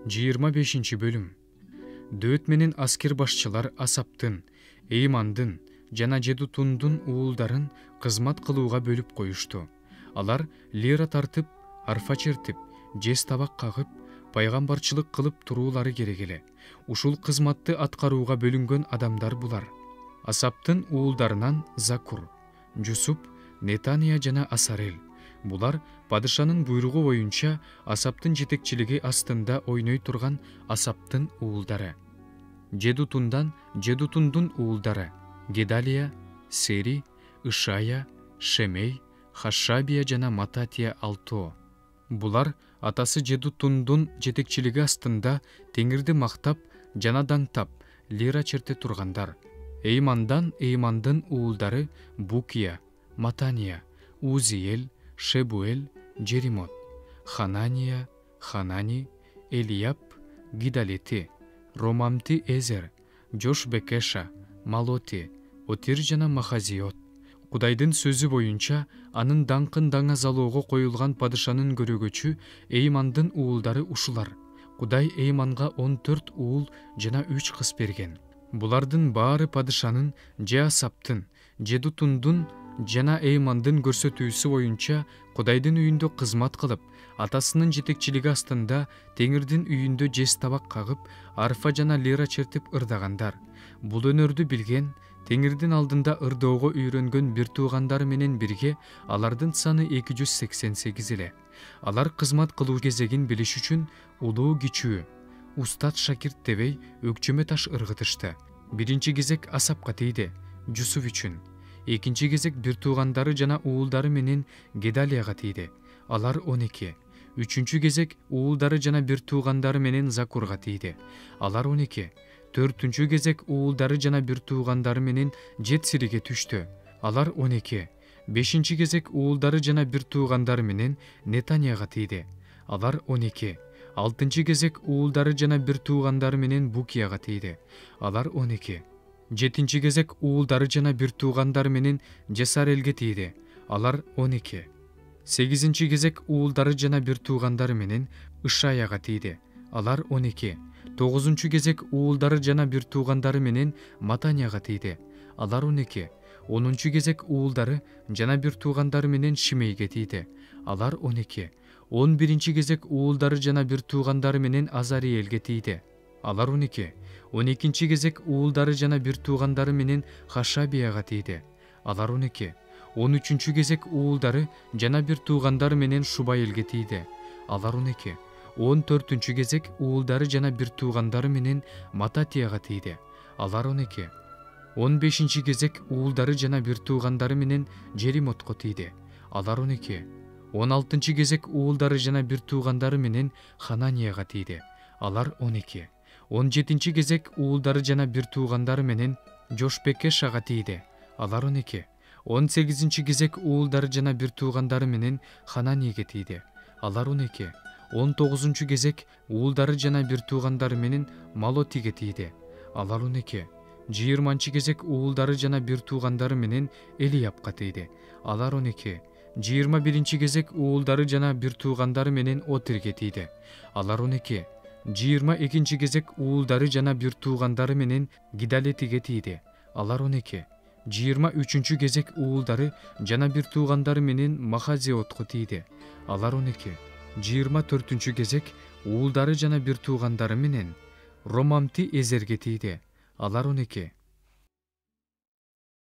25 Дөөт менен аскер башчылар Асаптын, Эймандын жана Жедутундун уулдарын кызмат кылууга бөлүп коюшту. Алар лира тартып, арфа чертип, жез табак кагып, пайгамбарчылык кылып туруулары керек эле. Ушул кызматты аткарууга бөлүнгөн адамдар булар. Асаптын уулдарынан Закур, Жусуп, Нетания жана Асарел. Булар падышанын буйругу боюнча Асаптын жетекчилиги астында ойной турган Асаптын уулдары. Жедутундан Жедутундун уулдары: Гедалия, Сери, Ишая, Шемей, Хашабия жана Мататия алтоо. Булар атасы Жедутундун жетекчилиги астында теңирди мактап жана даңтап лира черте тургандар. Эймандан Эймандын уулдары: Букия, Матания, Узиел, Шебуэл, Джеримот, Ханания, Ханани, Элияб, Гидалети, Ромамти Эзер, Жошбекеша, Малоти, Отир жана Махазиот. Кудайдын сөзү боюнча анын даңкын даңазалоого коюлган падышанын көрөгөчү Эймандын уулдары ушулар. Кудай Эйманга 14 уул жана 3 кыз берген. Булардын баары падышанын, же Асаптын, Жедутундун жана Эймандын көрсөтүүсү боюнча Кудайдын үйүндө кызмат кылып, атасынын жетекчилиги астында теңирдин үйүндө жез табак кагып, арфа жана лира чертип ырдагандар. Бул өнөрдү билген, теңирдин алдында ырдоого үйрөнгөн бир туугандары менен бирге алардын саны 288 эле. Алар кызмат кылуу кезегин билиш үчүн улуу кичүү, устат шакирт дебей өкчөмө таш ыргытышты. Биринчи кезек Асапка тийди, Жусуп үчүн. Экинчи кезек бир туугандары жана уулдары менен Гедалияга тийди. Алар 12. Үчүнчү кезек уулдары жана бир туугандары менен Закурга тийди. Алар 12. Төртүнчү кезек уулдары жана бир туугандары менен Жетсириге түштү. Алар 12. Бешинчи кезек уулдары жана бир туугандары менен Нетанияга тийди. Алар 12. Алтынчы кезек уулдары жана бир туугандары менен Букияга тийди. Алар 12. Жетинчи кезек уулдары жана бир туугандары менен Жесарелге тийди. Алар 12. Сегизинчи кезек уулдары жана бир туугандары менен Ишаяга тийди. Алар 12. Тогузунчу кезек уулдары жана бир туугандары менен Матанияга тийди. Алар 12. Онунчу кезек уулдары жана бир туугандары менен Шимейге тийди. Алар 12. 11-нчи кезек уулдары жана бир туугандары менен Азариэлге тийди. Алар 12. 12-нчи кезек уулдары жана бир туугандары менен Хашабияга тийди. Алар 12. 13-чү кезек уулдары жана бир туугандары менен Шубаэлге тийди. Алар 12. 14-чү кезек уулдары жана бир туугандары менен Мататияга тийди. Алар 12. 15-чи кезек уулдары жана бир туугандары менен Жеримотко тийди. Алар 12. 16-чы кезек уулдары жана бир туугандары менен Хананияга тийди. Алар 12. 17-чи кезек уулдары жана бир туугандары менен Жошбекешага тийди. Алар 12. 18-чи кезек уулдары жана бир туугандары менен Хананиге тийди. Алар 12. 19-чу кезек уулдары жана бир туугандары менен Малотиге тийди. Алар 12. 20-чы кезек уулдары жана бир туугандары менен Элиябка тийди. Алар 12. 21-чи кезек уулдары жана бир туугандары менен Отирге тийди. Алар 12. 22-чи кезек уулдары жана бир туугандары менен Гидалетиге тийди. Алар 12. 23-чү кезек уулдары жана бир туугандары менен Махазиотко тийди. Алар 12. 24-чү кезек уулдары жана бир туугандары менен Ромамти Эзерге тийди. Алар 12.